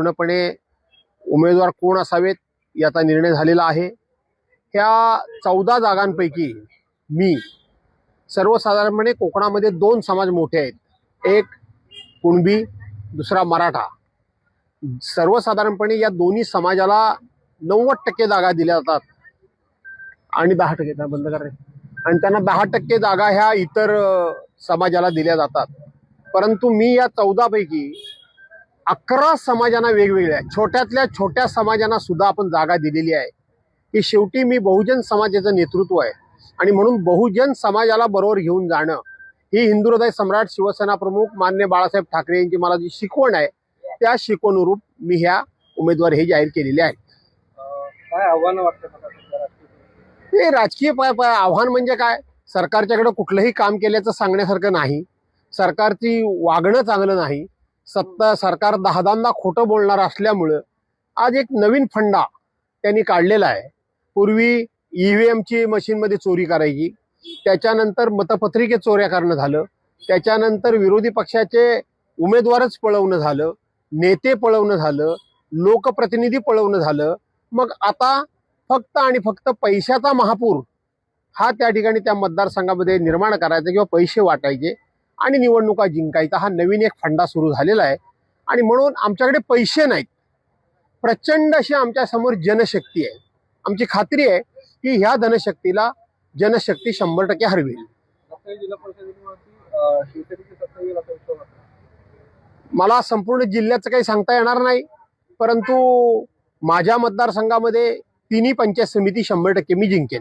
पूर्णपणे उमेदवार कोण असावेत याचा निर्णय झालेला आहे। ह्या 14 जागांपैकी मी सर्वसाधारणपणे कोकणामध्ये 2 समाज मोठे आहेत, एक कुणबी, दुसरा मराठा। सर्वसाधारणपणे या दोन्ही समाजाला 90% जागा दिल्या जातात आणि 10% काय बंद कर रे, आणि त्यांना 10% जागा ह्या इतर समाजाला दिल्या जातात। परंतु मी या 14 पैकी 11 समाजांना वेगवेगळ्या छोट्यातल्या छोट्या समाजांना सुद्धा आपण जागा दिलेली आहे। की शेवटी मी बहुजन समाजाचं नेतृत्व आहे आणि म्हणून बहुजन समाजाला बरोबर घेऊन जाणं ही हिंदू हृदय सम्राट शिवसेना प्रमुख माननीय बाळासाहेब ठाकरे यांची मला जी शिकवण आहे त्या शिकवणीनुरूप मी ह्या उमेदवार हे जाहीर केलेले आहेत। काय आव्हान वाटतं? हे राजकीय आव्हान म्हणजे काय, सरकारच्याकडे कुठलंही काम केल्याचं सांगण्यासारखं नाही, सरकारची वागणं चांगलं नाही, सरकार 10-10दा खोटं बोलणार असल्यामुळं आज एक नवीन फंडा त्यांनी काढलेला आहे। पूर्वी EVMची मशीनमध्ये चोरी करायची, त्याच्यानंतर मतपत्रिके चोऱ्या करणं झालं, त्याच्यानंतर विरोधी पक्षाचे उमेदवारच पळवणं झालं, नेते पळवणं झालं, लोकप्रतिनिधी पळवणं झालं। मग आता फक्त आणि फक्त पैशाचा महापूर हा त्या ठिकाणी त्या मतदारसंघामध्ये निर्माण करायचा किंवा पैसे वाटायचे आणि निवडणुका जिंकायचा हा नवीन एक फंडा सुरू झालेला आहे। आणि म्हणून आमच्याकडे पैसे नाहीत, प्रचंड अशी आमच्यासमोर जनशक्ती आहे। आमची खात्री आहे की ह्या जनशक्ती 100% हरवेल। मला संपूर्ण जिल्ह्याचं काही सांगता येणार नाही, परंतु माझ्या मतदारसंघामध्ये 3 पंचायत समिती 100% मी जिंकेन।